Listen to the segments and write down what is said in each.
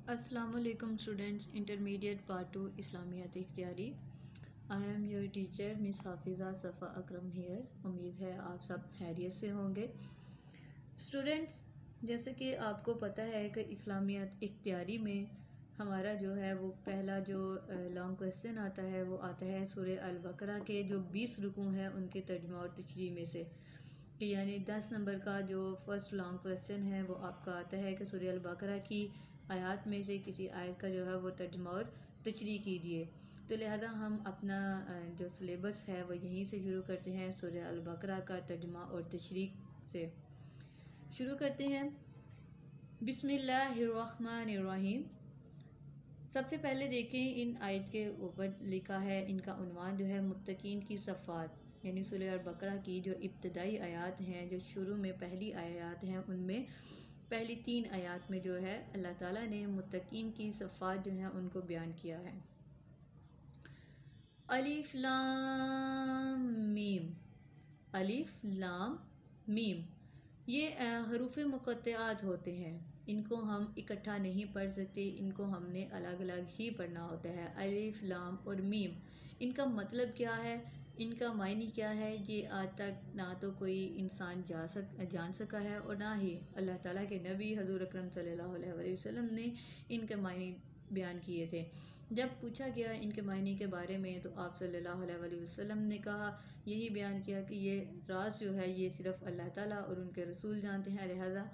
Assalamualaikum students, intermediate part 2 इस्लामियात इख्तियारी। I am your teacher miss Hafiza Safa Akram here. उम्मीद है आप सब खैरियत से होंगे। स्टूडेंट्स, जैसे कि आपको पता है कि इस्लामियात इख्तियारी में हमारा जो है वो पहला जो लॉन्ग क्वेश्चन आता है वो आता है सूरह अल बकरा के जो 20 रुकू हैं उनके तर्जुमा और तशरीह में से, कि यानी 10 नंबर का जो फर्स्ट लॉन्ग क्वेश्चन है वो आपका आता है कि सूरह अल बकरा की आयत में से किसी आयत का जो है वो तर्जुमा और तशरीह कीजिए। तो लिहाजा हम अपना जो सिलेबस है वो यहीं से शुरू करते हैं, सूरह अल बकरा का तर्जुमा और तशरीह से शुरू करते हैं। बिस्मिल्लाहिर्रहमानिर्रहीम। सबसे पहले देखें, इन आयत के ऊपर लिखा है, इनका उन्वान जो है मुत्तकीन की सफ़ात, यानी सूरह अल बकरा की जो इब्तदाई आयत हैं, जो शुरू में पहली आयत हैं, उनमें पहली 3 आयत में जो है अल्लाह ताला ने मुत्तकीन की सफ़ात जो हैं उनको बयान किया है। अलिफ लाम मीम, अलिफ लाम मीम, ये हरूफ मुक़त्तआत होते हैं। इनको हम इकट्ठा नहीं पढ़ सकते, इनको हमने अलग अलग ही पढ़ना होता है। अलिफ लाम और मीम, इनका मतलब क्या है, इनका मायने क्या है, ये आज तक ना तो कोई इंसान जान सका है और ना ही अल्लाह ताला के नबी हज़ूर अकरम सल्लल्लाहु अलैहि वसल्लम ने इनके मायने बयान किए थे। जब पूछा गया इनके मायने के बारे में तो आप सल्लल्लाहु अलैहि वसल्लम ने कहा, यही बयान किया कि ये राज जो है ये सिर्फ़ अल्लाह ताला और उनके रसूल जानते हैं। लिहाजा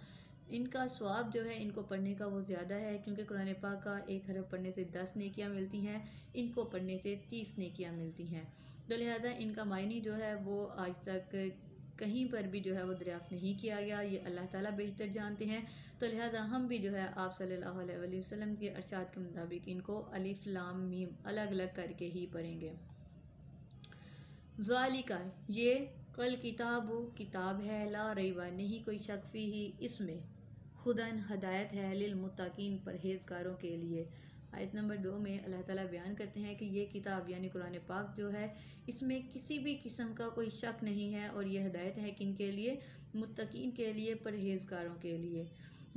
इनका स्वाब जो है इनको पढ़ने का वो ज़्यादा है, क्योंकि कुरान पाक का एक हरफ पढ़ने से 10 नेकियां मिलती हैं, इनको पढ़ने से 30 नेकियां मिलती हैं। तो लिहाजा इनका मायने जो है वो आज तक कहीं पर भी जो है वो दरियाफ़्त नहीं किया गया, ये अल्लाह ताला बेहतर जानते हैं। तो लिहाजा हम भी जो है आप सल्लल्लाहु अलैहि वसल्लम के अरशाद के मुताबिक इनको अलिफ लाम मीम अलग अलग करके ही पढ़ेंगे। ज़ालिका, ये कल किताब है, ला रैबा, नहीं कोई शक फीही, इसमें खुदन हदायत है, लिल मुत्तकीन, परहेज़गारों के लिए। आयत नंबर 2 में अल्लाह ताला बयान करते हैं कि ये किताब यानी कुरान पाक जो है इसमें किसी भी किस्म का कोई शक नहीं है और ये हदायत है किन के लिए, मुत्तकीन के लिए, परहेज़गारों के लिए।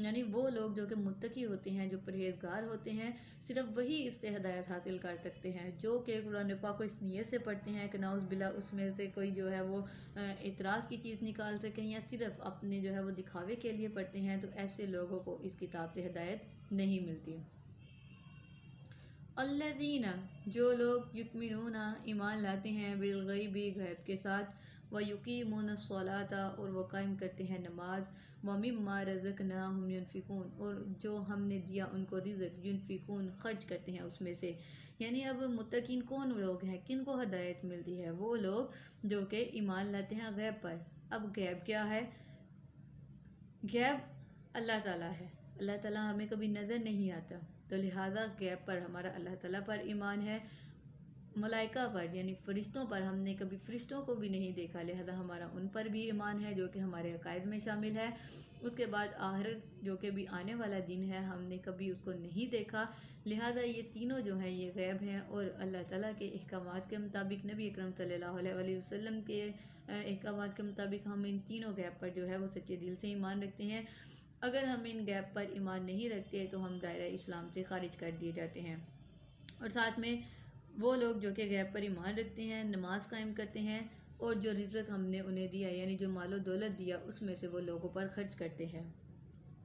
यानी वो लोग जो कि मुत्तकी होते हैं, जो परहेज़गार होते हैं, सिर्फ वही इससे हदायत हासिल कर सकते हैं। जो कि कुरान पाक को इस नीयत से पढ़ते हैं कि नाउज़ बिल्ला उसमें से कोई जो है वो एतराज़ की चीज़ निकाल सकें या सिर्फ अपने जो है वो दिखावे के लिए पढ़ते हैं, तो ऐसे लोगों को इस किताब से हदायत नहीं मिलती। अल्लज़ीना, जो लोग युक्मिनूना, ईमान लाते हैं, बिलगैबी, गैब के साथ, व युकीमूनस्सलाता, और वो कायम करते हैं नमाज, व मिम्मा रज़क़नाहुम युनफ़िकून, और जो हमने दिया उनको रिज़्क़, युनफ़िकून, खर्च करते हैं उसमें से। यानी अब मुत्तकीन कौन लोग हैं, किन को हदायत मिलती है, वो लोग जो कि ईमान लाते हैं गैब पर। अब गैब क्या है, गैब अल्लाह ताला है, अल्लाह ताला हमें कभी नज़र नहीं आता, तो लिहाजा गैब पर हमारा अल्लाह ताला पर ईमान है। मलाइका पर यानी फ़रिश्तों पर हमने कभी फ़रिश्तों को भी नहीं देखा, लिहाजा हमारा उन पर भी ईमान है जो कि हमारे अकायद में शामिल है। उसके बाद आखिरत जो कि भी आने वाला दिन है, हमने कभी उसको नहीं देखा, लिहाजा ये तीनों जो हैं ये गैब हैं। और अल्लाह ताला के अहकामात के मुताबिक, नबी अकरम सल्लल्लाहु अलैहि वसल्लम के अहकामात के मुताबिक हम इन तीनों गैब पर जो है वो सच्चे दिल से ईमान रखते हैं। अगर हम इन गैब पर ईमान नहीं रखते तो हम दायरा इस्लाम से खारिज कर दिए जाते हैं। और साथ में वो लोग जो कि गैब पर ईमान रखते हैं, नमाज कायम करते हैं, और जो रिज़्क़ हमने उन्हें दिया यानी जो मालो दौलत दिया उसमें से वो लोगों पर खर्च करते हैं।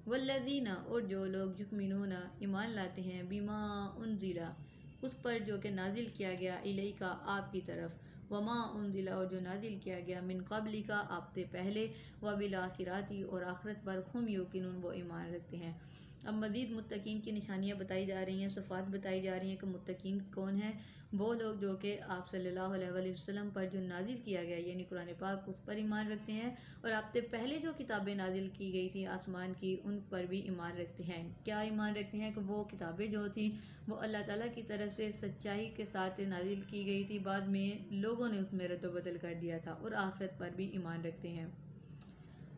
वल्लज़ीना, और जो लोग युक्मिनूना, ईमान लाते हैं, बिमा उनज़िला, उस पर जो कि नाजिल किया गया, इलैका, आपकी तरफ, वमा उनज़िला, और जो नाजिल किया गया, मिन क़ब्लिका, आपसे पहले, व बिल आखिराती, और आखिरत पर, हुम युक़िनून, वो ईमान रखते हैं। अब मज़ीद मुत्तकीन की निशानियाँ बताई जा रही हैं, सिफ़ात बताई जा रही हैं कि मुत्तकीन कौन है। वो लोग जो कि आप सल्लल्लाहु अलैहि वसल्लम पर जो नाजिल किया गया यानी कुरान पाक, उस पर ईमान रखते हैं, और आपसे पहले जो किताबें नाजिल की गई थी आसमान की, उन पर भी ईमान रखते हैं। क्या ईमान रखते हैं कि वो किताबें जो थी वो अल्लाह ताला की तरफ से सच्चाई के साथ नाजिल की गई थी, बाद में लोगों ने उसमें रद्द-बदल कर दिया था, और आखिरत पर भी ईमान रखते हैं।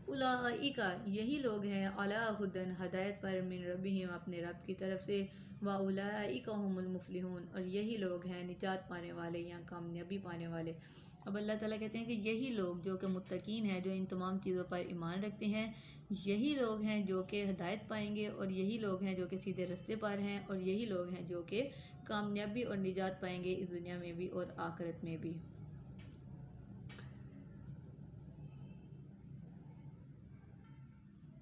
उलाइका, यही लोग हैं, अला हुदन, हदायत पर, मिन रब्बिहिम, अपने रब की तरफ से, व उलाइका हुमुल मुफलिहून, और यही लोग हैं निजात पाने वाले या कामयाबी पाने वाले। अब अल्लाह ताला कहते हैं कि यही लोग जो कि मुत्तकीन हैं, जो इन तमाम चीज़ों पर ईमान रखते हैं, यही लोग हैं जो कि हिदायत पाएंगे और यही लोग हैं जो कि सीधे रास्ते पर हैं और यही लोग हैं जो कि कामयाबी और निजात पाएंगे इस दुनिया में भी और आखिरत में भी।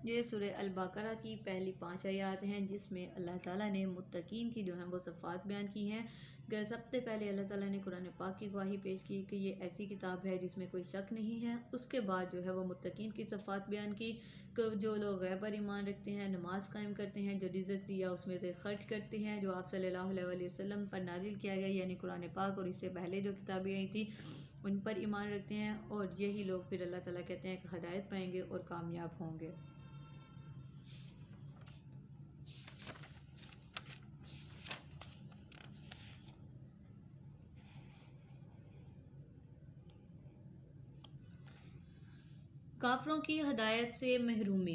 ये सूरह अल-बकरा की पहली 5 आयत हैं जिसमें अल्लाह ताला ने मुत्तकीन की जो है वो सिफ़ात बयान की हैं। सबसे पहले अल्लाह ताला ने कुरान पाक की गवाही पेश की कि ये ऐसी किताब है जिसमें कोई शक नहीं है। उसके बाद जो है वो मुत्तकीन की सिफ़ात बयान की कि जो लोग गैब पर ईमान रखते हैं, नमाज कायम करते हैं, जो रिज़्क़ दिया उसमें से खर्च करते हैं, जो आप सल्लल्लाहु अलैहि वसल्लम पर नाजिल किया गया यानी कुरान पाक और इससे पहले जो किताबें आई थी उन पर ईमान रखते हैं, और यही लोग फिर अल्लाह ताला कहते हैं कि हिदायत पाएंगे और कामयाब होंगे। काफिरों की हदायत से महरूमी।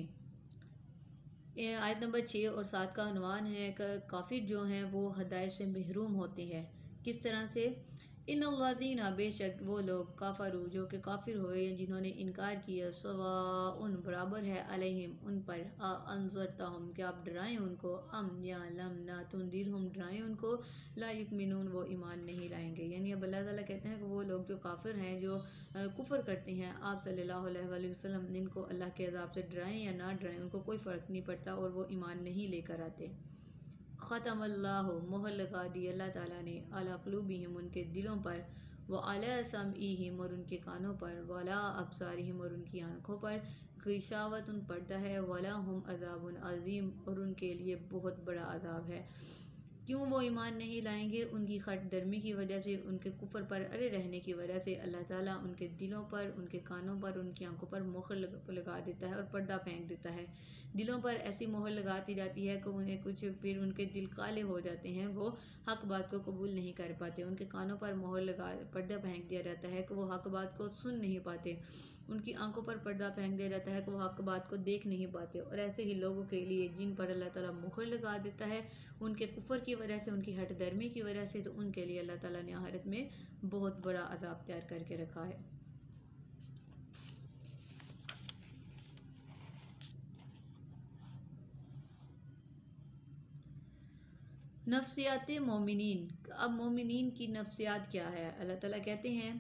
आयत नंबर 6 और 7 का उन्वान है कि काफिर जो हैं वो हदायत से महरूम होते हैं। किस तरह से? इन अल्लाज़ीना बेशक वो लोग काफरू जो कि काफिर हुए जिन्होंने इनकार किया, सवा उन बराबर है अलैहिम उन पर, अनज़रतहुम कि आप डराएं उनको, अम या लम ना तुंदिरहुम डराएं उनको, ला युमिनून वो ईमान नहीं लाएंगे। यानी अब अल्लाह ताला कहते हैं कि वो लोग जो काफिर हैं जो कुफर करते हैं, आप सल्लल्लाहु अलैहि वसल्लम इनको अल्लाह के अज़ाब से डराएं या ना डराएं उनको कोई फ़र्क नहीं पड़ता और वो ईमान नहीं लेकर आते। ख़तमल्लाहु मोहर लगा दी अल्लाह ताला ने अला क़ुलूबिहिम उनके दिलों पर, व अला समईहिम और उनके कानों पर, वला अब्सारिहिम और उनकी आँखों पर, गिशावत उन पर्दा है, वला हुम अज़ाबुन अज़ीम और उनके लिए बहुत बड़ा अज़ाब है। क्यों वो ईमान नहीं लाएंगे? उनकी खट दर्मी की वजह से, उनके कुफर पर अड़े रहने की वजह से अल्लाह ताला उनके दिलों पर, उनके कानों पर, उनकी आंखों पर मोहर लगा देता है और पर्दा फेंक देता है। दिलों पर ऐसी मोहर लगाती जाती है कि उन्हें कुछ फिर उनके दिल काले हो जाते हैं, वो हक बात को कबूल नहीं कर पाते। उनके कानों पर मोहर लगा पर्दा फेंक दिया जाता है कि वो हक बात को सुन नहीं पाते। उनकी आंखों पर पर्दा फेंक दिया जाता है कि वो हक बात को देख नहीं पाते। और ऐसे ही लोगों के लिए जिन पर अल्लाह ताला मुहर लगा देता है उनके कुफर की वजह से, उनकी हट दर्मी की वजह से, तो उनके लिए अल्लाह ताला ने आखिरत में बहुत बड़ा अजाब तैयार करके रखा है। नफ्सियात मोमिनीन। अब मोमिनीन की नफ्सियात क्या है? अल्लाह ताला कहते हैं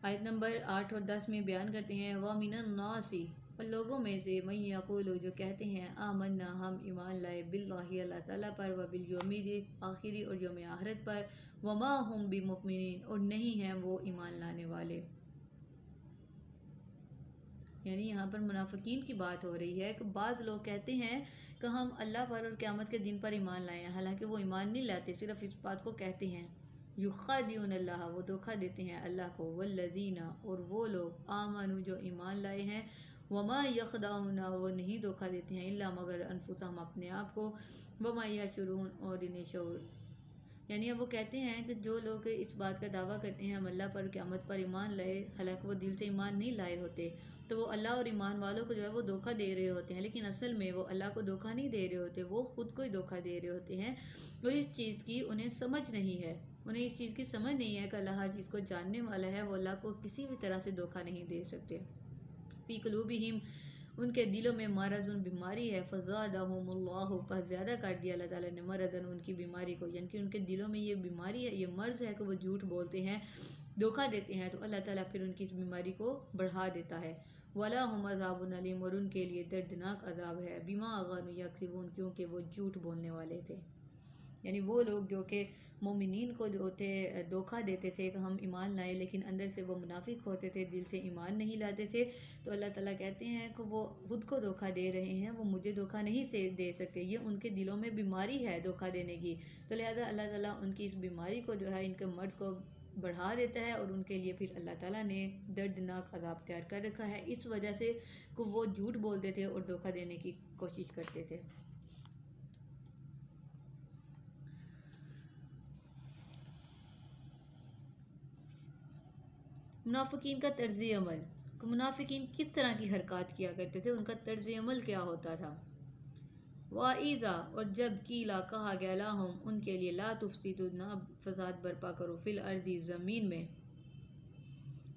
आयत नंबर 8 और 10 में बयान करते हैं, व मिनन नासी और लोगों में से मैं यक़ूलु जो कहते हैं, आमन्ना हम ईमान लाए, बिल्लाहि अल्लाह ताला पर, व बिल यौमिल आखिरी और यौम आखिरत पर, व मा हुम बिमुमिनीन और नहीं हैं वो ईमान लाने वाले। यानी यहाँ पर मुनाफिकीन की बात हो रही है कि बाज़ लोग कहते हैं कि हम अल्लाह पर और क़यामत के दिन पर ईमान लाए हैं, हालांकि वो ईमान नहीं लाते, सिर्फ इस बात को कहते हैं। युख़ादिऊन अल्लाह वो धोखा देते हैं अल्लाह को, वल्लज़ीना और वो लोग आमनू जो ईमान लाए हैं, वमा यख़दाऊना वो नहीं धोखा देते हैं, इल्ला मगर अनफुसहम अपने आप को, वमा यशउरून और इन्हें शऊर। यानी अब वो कहते हैं कि जो लोग इस बात का दावा करते हैं हम अल्लाह पर क़यामत पर ईमान लाए, हालांकि वो दिल से ईमान नहीं लाए होते, तो वो अल्लाह और ईमान वालों को जो है वो धोखा दे रहे होते हैं। लेकिन असल में वो अल्लाह को धोखा नहीं दे रहे होते, वो ख़ुद को ही धोखा दे रहे होते हैं। और इस चीज़ की उन्हें समझ नहीं है, उन्हें इस चीज़ की समझ नहीं है कि अल्लाह हर चीज़ को जानने वाला है, वो अल्लाह को किसी भी तरह से धोखा नहीं दे सकते। फ़ी क़ुलूबिहिम उनके दिलों में मरज़ुन बीमारी है, फ़ज़ादहुमुल्लाहु पर ज़्यादा कर दिया अल्लाह ताला ने मरज़न उनकी बीमारी को, यानी कि उनके दिलों में ये बीमारी है, ये मर्ज़ है कि वो झूठ बोलते हैं, धोखा देते हैं, तो अल्लाह ताला फिर उनकी इस बीमारी को बढ़ा देता है। वला हुम अज़ाबुन अलीम और उनके लिए दर्दनाक अज़ाब है, बिमा कानू यक्सिबून क्योंकि वो झूठ बोलने वाले थे। यानी वो लोग जो कि मोमिनीन को जो थे धोखा देते थे कि हम ईमान लाए, लेकिन अंदर से वो मुनाफिक होते थे, दिल से ईमान नहीं लाते थे, तो अल्लाह ताला कहते हैं कि वो खुद को धोखा दे रहे हैं, वो मुझे धोखा नहीं से दे सकते, ये उनके दिलों में बीमारी है धोखा देने की। तो लिहाजा अल्लाह ताला उनकी इस बीमारी को जो है, इनके मर्ज़ को बढ़ा देता है और उनके लिए फिर अल्लाह ताला ने दर्दनाक अज़ाब तैयार कर रखा है, इस वजह से कि वो झूठ बोलते थे और धोखा देने की कोशिश करते थे। मुनाफिकीन का तर्ज़ अमल। मुनाफिकीन किस तरह की हरकत किया करते थे, उनका तर्ज़ अमल क्या होता था? वाइज़ा और जब कीला कहा गया लाहुम उनके लिए, ला तुफ़सिदू ना फसाद बर्पा करो, फिल अर्दी ज़मीन में,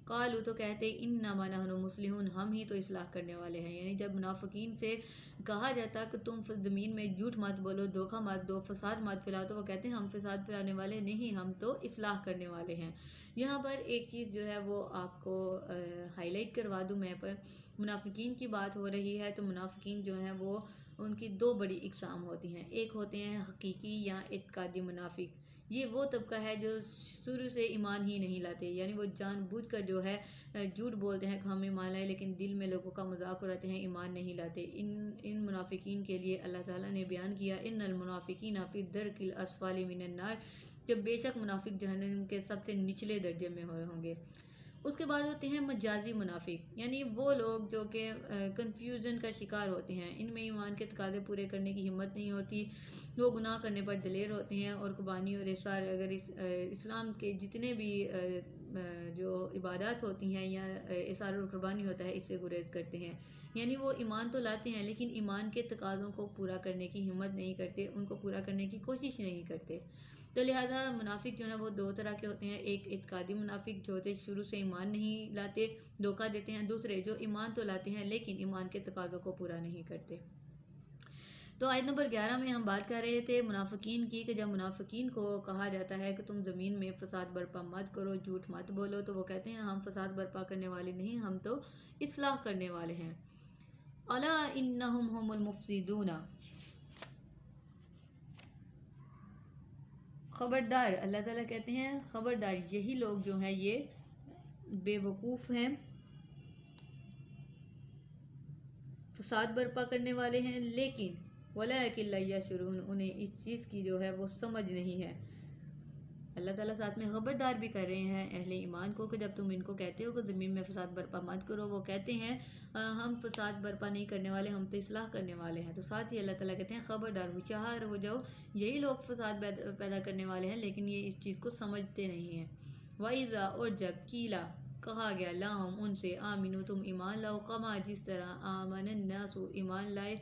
कालू तो कहते इन्नमा नहनु मुस्लिहून, हम ही तो इस्लाह करने वाले हैं। यानी जब मुनाफिकीन से कहा जाता कि तुम ज़मीन में झूठ मत बोलो, धोखा मत दो, फसाद मत फैलाओ, तो वो कहते हैं हम फसाद फैलाने वाले नहीं, हम तो इस्लाह करने वाले हैं। यहाँ पर एक चीज़ जो है वो आपको हाईलाइट करवा दूँ मैं, पर मुनाफिकीन की बात हो रही है तो मुनाफिकीन जो हैं वो उनकी दो बड़ी इकसाम होती हैं। एक होते हैं हकीकी या इत्कादी मुनाफिक, ये वो तबका है जो शुरू से ईमान ही नहीं लाते, यानी वो जानबूझकर जो है झूठ बोलते हैं कि हम ईमान लाए, लेकिन दिल में लोगों का मजाक उड़ाते हैं, ईमान नहीं लाते। इन मुनाफिकीन के लिए अल्लाह ताला ने बयान किया इन्नल मुनाफिकीना फी दरकिल अस्फाली मिनन नार, कि बेशक मुनाफिक जहन्नम के सबसे निचले दर्जे में होंगे। उसके बाद होते हैं मजाजी मुनाफिक, यानी वो लोग जो कि कन्फ्यूज़न का शिकार होते हैं, इनमें ईमान के तकाज़े पूरे करने की हिम्मत नहीं होती, वो गुनाह करने पर दलेर होते हैं और कुर्बानी और इसार अगर इस्लाम के जितने भी जो इबादत होती हैं या इसार और कुर्बानी होता है इससे गुरेज करते हैं। यानी वो ईमान तो लाते हैं लेकिन ईमान के तकाज़ों को पूरा करने की हिम्मत नहीं करते, उनको पूरा करने की कोशिश नहीं करते। तो लिहाजा मुनाफिक जो है वो दो तरह के होते हैं, एक इत्कादी मुनाफिक जो होते शुरू से ईमान नहीं लाते, धोखा देते हैं, दूसरे जो ईमान तो लाते हैं लेकिन ईमान के तकाज़ों को पूरा नहीं करते। तो आयत नंबर 11 में हम बात कर रहे थे मुनाफिकीन की, कि जब मुनाफिकीन को कहा जाता है कि तुम ज़मीन में फसाद बर्पा मत करो, झूठ मत बोलो, तो वो कहते हैं हम फसाद बर्पा करने वाले नहीं, हम तो इस्लाह करने वाले हैं। अला इन्नहुम हुमुल मुफसिदूना, ख़बरदार, अल्लाह ताला कहते हैं ख़बरदार, यही लोग जो हैं ये बेवकूफ़ हैं, फसाद बर्पा करने वाले हैं, लेकिन वलाकिन ला यशउरून, उन्हें इस चीज़ की जो है वो समझ नहीं है। अल्लाह ताला साथ में ख़बरदार भी कर रहे हैं अहले ईमान को कि जब तुम इनको कहते हो कि ज़मीन में फसाद बर्पा मत करो, वो कहते हैं हम फसाद बर्पा नहीं करने वाले, हम तो इस्लाह करने वाले हैं। तो साथ ही अल्लाह ताला कहते हैं ख़बरदार, होशियार हो जाओ, यही लोग फसाद पैदा करने वाले हैं लेकिन ये इस चीज़ को समझते नहीं हैं। वाइज़ा, और जब कीला कहा गया लाहम उनसे, आमिनु तुम ईमान लाओ, कमा जिस तरह आमनन्नासु ईमान लाए,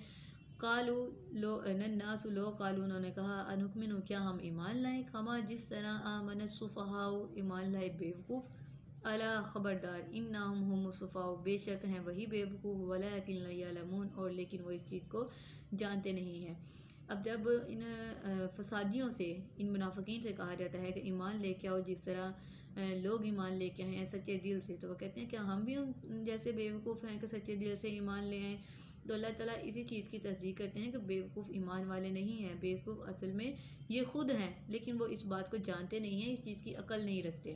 कालू लो नन्नासु लो, कालू उन्होंने कहा अनुकमिनु क्या हम ईमान लाएं, कमा जिस तरह आमन सुफ़हाउ ईमान लाए बेवकूफ़, अला ख़बरदार इन्नहुम हुम सुफ़हाउ, बेशक हैं वही बेवकूफ़, वलाकिन ला यअलमून, और लेकिन वो इस चीज़ को जानते नहीं हैं। अब जब इन फसादियों से, इन मुनाफिकीन से कहा जाता है कि ईमान लेके आओ जिस तरह लोग ईमान लेके आए हैं सच्चे दिल से, तो वो कहते हैं क्या हम भी उन जैसे बेवकूफ़ हैं कि सच्चे दिल से ईमान ले आएँ। तो अल्लाह ताला इसी चीज़ की तस्दीक करते हैं कि बेवकूफ़ ईमान वाले नहीं हैं, बेवकूफ़ असल में ये खुद हैं, लेकिन वो इस बात को जानते नहीं हैं, इस चीज़ की अकल नहीं रखते।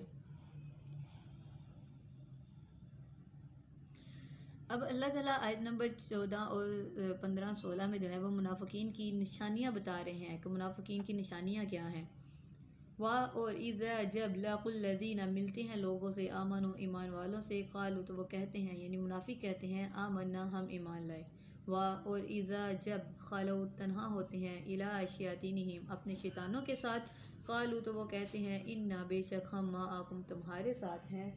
अब अल्लाह ताला आयत नंबर 14 और 15-16 में जो है वो मुनाफिकीन की निशानियाँ बता रहे हैं कि मुनाफिकीन की निशानियाँ क्या हैं। वाह, और इज़ा जब लाकुल्लज़ीना, मिलते हैं लोगों से, आमनु ईमान वालों से, कालू तो वो कहते हैं, यानी मुनाफिक कहते हैं, आमन्ना हम ईमान लाए। वाह, और इज़ा जब खालो तन्हा होते हैं, इला शयातीनिहिम अपने शैतानों के साथ, कालू तो वो कहते हैं इन्ना बेशक हम माअकुम तुम्हारे साथ हैं,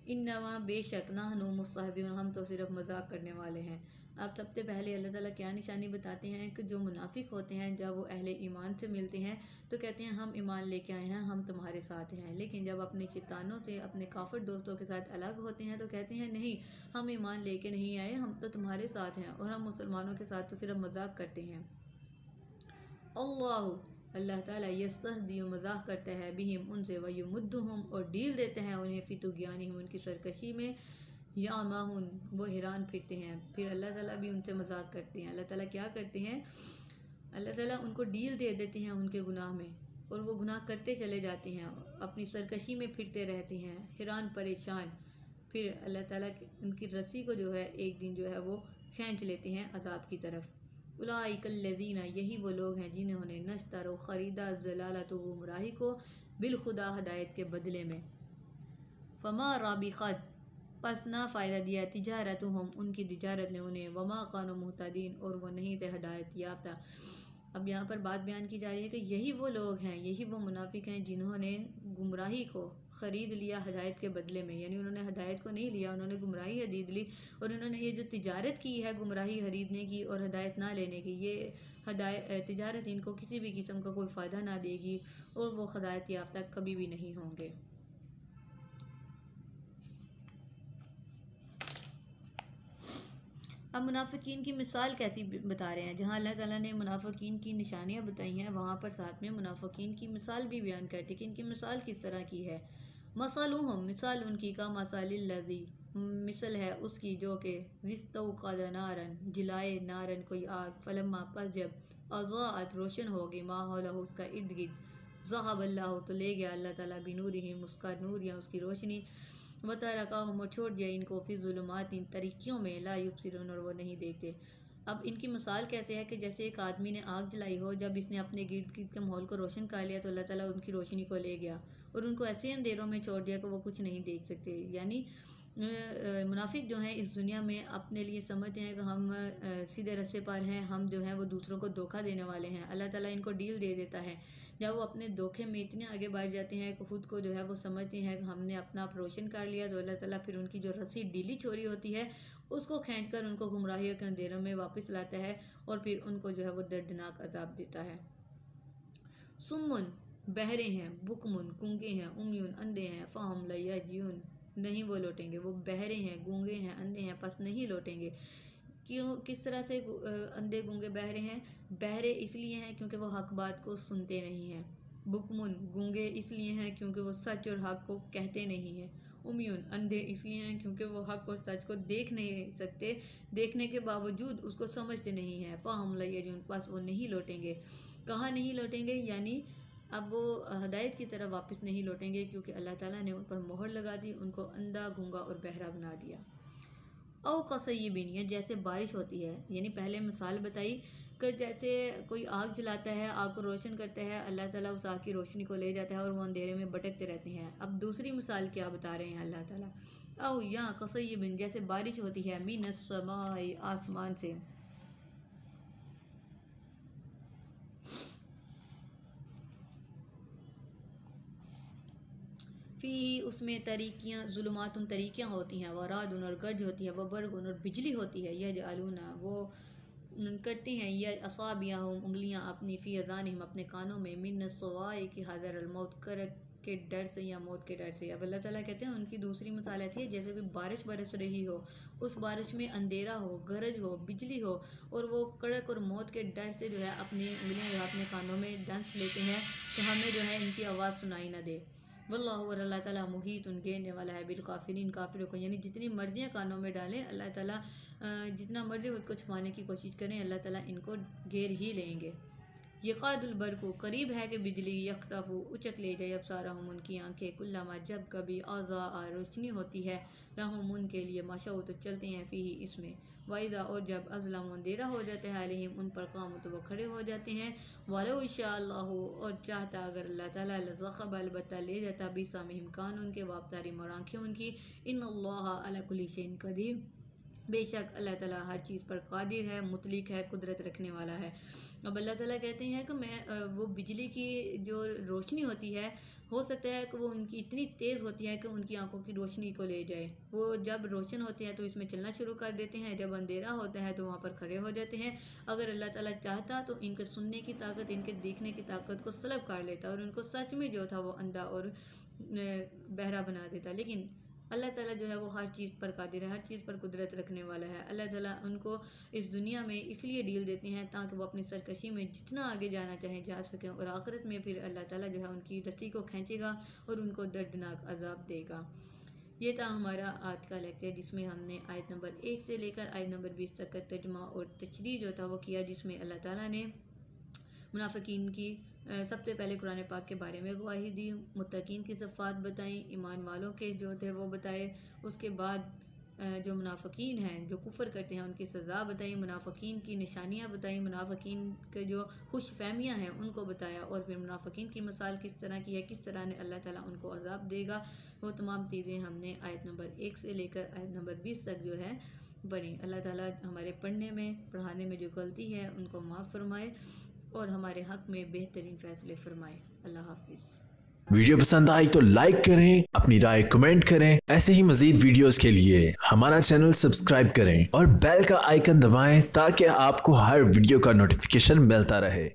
इन्नमा बेशक नहनु मुस्तहज़िऊन, हम तो सिर्फ मजाक करने वाले हैं। अब सबसे पहले अल्लाह ताला क्या निशानी बताते हैं कि जो मुनाफिक होते हैं जब वो अहले ईमान से मिलते हैं तो कहते हैं हम ईमान लेके आए हैं, हम तुम्हारे साथ हैं, लेकिन जब अपने शैतानों से, अपने काफिर दोस्तों के साथ अलग होते हैं तो कहते हैं नहीं, हम ईमान लेके नहीं आए, हम तो तुम्हारे साथ हैं और हम मुसलमानों के साथ तो सिर्फ मजाक करते हैं। अल्लाह, अल्लाह ताला यस्तहज़िउ, मजाक करता है, बिहिम उनसे, वयुमुद्दुहुम, और डील देते हैं उन्हें, फी तुग़यानिहिम, उनकी सरकशी में, यामाहुन, वो हैरान फिरते हैं। फिर अल्लाह ताला भी उनसे मजाक करते हैं। अल्लाह ताला क्या करते हैं, अल्लाह ताला उनको डील दे देते हैं उनके गुनाह में, और वो गुनाह करते चले जाते हैं, अपनी सरकशी में फिरते रहते हैं, हैरान परेशान। फिर अल्लाह ताला उनकी रस्सी को जो है एक दिन जो है वो खींच लेते हैं अजाब की तरफ। उलाइकल्लज़ीना, यही वो लोग हैं जिन्होंने नश्तरो, ख़रीदा, ज़लालत, गुमराही को, बिलखुदा, हदायत के बदले में, फमा राबिक़त, पस ना फ़ायदा दिया, तिजारत हम, उनकी तिजारत ने उन्हें, वमा कानू मुहतदीन, और वो नहीं थे हदायत याफ्ता। अब यहाँ पर बात बयान की जा रही है कि यही वो लोग हैं, यही वो मुनाफिक हैं जिन्होंने गुमराही को ख़रीद लिया हदायत के बदले में, यानी उन्होंने हदायत को नहीं लिया, उन्होंने गुमराही खरीद ली, और उन्होंने ये जो तिजारत की है गुमराही खरीदने की और हदायत ना लेने की, ये तिजारत इनको किसी भी किस्म का कोई फ़ायदा ना देगी और वो हदायत याफ्ता कभी भी नहीं होंगे। अब मुनाफिकीन की मिसाल कैसी बता रहे हैं। जहाँ अल्लाह ताला ने मुनाफिकीन की निशानियाँ बताई हैं, वहाँ पर साथ में मुनाफिकीन की मिसाल भी बयान करती कि इनकी मिसाल किस तरह की है। मसलुहुम, मिसाल उनकी का मसालिल लज़ी, मिसल है उसकी जो कि ज़िस्तौक़द नारन, जिलाए नारन कोई आग, फलम्मा पस जब अज़ाअत रोशन होगी माहौलहु उसका इर्द गिर्द, ज़हबल्लाहु तो ले गया अल्लाह ताला बिनूरिहिम उसका नूर या उसकी रोशनी, वतरकाहुम और छोड़ दिया इनको फ़ी ज़ुलुमात इन तरीक़ियों में ला युबसिरून और वो नहीं देखते। अब इनकी मिसाल कैसे है कि जैसे एक आदमी ने आग जलाई हो, जब इसने अपने गिर्द गिर्द के माहौल को रोशन कर लिया तो अल्लाह ताला उनकी रोशनी को ले गया और उनको ऐसे अंधेरों में छोड़ दिया कि वो कुछ नहीं देख सकते। यानी मुनाफिक जो हैं इस दुनिया में अपने लिए समझते हैं कि हम सीधे रास्ते पर हैं, हम जो हैं वो दूसरों को धोखा देने वाले हैं। अल्लाह ताला इनको डील दे देता है। जब वो अपने धोखे में इतने आगे बढ़ जाते हैं कि खुद को जो है वो समझते हैं कि हमने अपना ऑपरेशन कर लिया, तो अल्लाह ताला फिर उनकी जो रस्सी ढीली छोड़ी होती है उसको खींचकर उनको गुमराहियों के अंधेरों में वापस लाता है और फिर उनको जो है वो दर्दनाक अजाब देता है। सुम्मुन, बहरे हैं, बुकमुन, गूंगे हैं, उम्युन, अंधे हैं, फ़हम ला यर्जिऊन, नहीं वो लौटेंगे। वो बहरे हैं, गूंगे हैं, अंधे हैं, बस नहीं लौटेंगे। क्यों, किस तरह से अंधे गूंगे बहरे हैं? बहरे इसलिए हैं क्योंकि वो हक बात को सुनते नहीं हैं। बुकमुन, गूंगे इसलिए हैं क्योंकि वो सच और हक को कहते नहीं हैं। उम्युन, अंधे इसलिए हैं क्योंकि वो हक और सच को देख नहीं सकते, देखने के बावजूद उसको समझते नहीं हैं। फ़हम ला यर्जिऊन, बस वो नहीं लौटेंगे। कहाँ नहीं लौटेंगे? यानी अब वो हदायत की तरफ वापस नहीं लौटेंगे क्योंकि अल्लाह ताला ने उन पर मोहर लगा दी, उनको अंधा, गूंगा और बहरा बना दिया। औ कसय्यिबिन, या जैसे बारिश होती है, यानी पहले मिसाल बताई कि जैसे कोई आग जलाता है, आग को रोशन करता है, अल्लाह ताला उस आग की रोशनी को ले जाता है और वो अंधेरे में भटकते रहते हैं। अब दूसरी मिसाल क्या बता रहे हैं अल्लाह ताला? औ या कसय्यिबिन, जैसे बारिश होती है, मिनस समाई, आसमान से, फ़ी उसमें तरीकियाँ, ज़ुलुमातुन तरीकियाँ होती हैं, वरादुन और गर्ज होती है, वबरकुन और बिजली होती है, यजअलूना वो करते हैं, या असाबियाहुम उंगलियाँ अपनी, फ़ी अज़ानिहिम अपने कानों में, मिन सवाइक़ि हज़रल मौत कर के डर से या मौत के डर से। अब अल्लाह ताला कहते हैं उनकी दूसरी मिसाल ऐसी है जैसे कोई बारिश बरस रही हो, उस बारिश में अंधेरा हो, गरज हो, बिजली हो और वो कड़क और मौत के डर से जो है अपनी उंगलियाँ जो अपने कानों में डंस लेते हैं कि हमें जो है इनकी आवाज़ सुनाई ना दे। वल्लाहु और अल्लाह ताला मुहीत उन घेरने वाला है बिल काफिरीन, काफिरों को, यानी जितनी मर्जियाँ कानों में डालें अल्लाह ताला, जितना मर्जी खुद को छुपाने की कोशिश करें अल्लाह ताला इनको घेर ही लेंगे। यकादुल बरकु, करीब है कि बिजली, यख्तफु उचक ले जाए अब्सारहुम उनकी आंखें, कुल्लमा जब कभी आज़ा रोशनी होती है, लहुम उनके लिए, माशाउ तो चलते हैं, फ़ीही इसमें, वाइज़ा और जब अज़लम अंधेरा हो जाता है, अलैहिम उन पर, काम तो वो खड़े हो जाते हैं। वलो इंशाअल्लाहु और चाहता अगर अल्लाह ताला लज़ख़ब अलबत्ता ले जाता बिसामिहिम कान उनके, वाबतारिम और आँखें उनकी, इन्नल्लाह अला कुल्ली शैइन क़दीर, बेशक अल्लाह ताला हर चीज़ पर कादिर है, मुतलिक है, कुदरत रखने वाला है। अब अल्लाह ताला कहते हैं कि मैं वो बिजली की जो रोशनी होती है, हो सकता है कि वो उनकी इतनी तेज़ होती है कि उनकी आंखों की रोशनी को ले जाए। वो जब रोशन होती है तो इसमें चलना शुरू कर देते हैं, जब अंधेरा होता है तो वहाँ पर खड़े हो जाते हैं। अगर अल्लाह ताला चाहता तो इनके सुनने की ताकत, इनके देखने की ताकत को सलब कर लेता और उनको सच में जो था वो अंधा और बहरा बना देता, लेकिन अल्लाह ताला जो है वो हर चीज़ पर कादिर है, हर चीज़ पर कुदरत रखने वाला है। अल्लाह ताला उनको इस दुनिया में इसलिए डील देते हैं ताकि वो अपनी सरकशी में जितना आगे जाना चाहें जा सकें और आखिरत में फिर अल्लाह ताला जो है उनकी रस्सी को खींचेगा और उनको दर्दनाक अजाब देगा। ये था हमारा आज का लेक्चर जिसमें हमने आयत नंबर 1 से लेकर आयत नंबर 20 तक का तर्जुमा और तशरीह जो था वो किया, जिसमें अल्लाह ताला ने मुनाफिकीन की सबसे पहले कुरान पाक के बारे में गवाही दी, मुत्तकीन की सिफ़ात बताई, ईमान वालों के जो थे वो बताए, उसके बाद जो मुनाफिकीन हैं जो कुफ़र करते हैं उनकी सज़ा बताई, मुनाफिकीन की निशानियाँ बताई, मुनाफिकीन के जो खुश फहमियाँ हैं उनको बताया और फिर मुनाफिकीन की मिसाल किस तरह की है, किस तरह ने अल्लाह ताला उनको अज़ाब देगा, वो तमाम चीज़ें हमने आयत नंबर 1 से लेकर आयत नंबर 20 तक जो है पढ़ी। अल्लाह ताला हमारे पढ़ने में, पढ़ाने में जो गलती है उनको माफ़ फरमाए और हमारे हक में बेहतरीन फैसले फरमाए। अल्लाह हाफिज़। वीडियो पसंद आई तो लाइक करें, अपनी राय कमेंट करें। ऐसे ही मजीद वीडियोस के लिए हमारा चैनल सब्सक्राइब करें और बेल का आइकन दबाएं ताकि आपको हर वीडियो का नोटिफिकेशन मिलता रहे।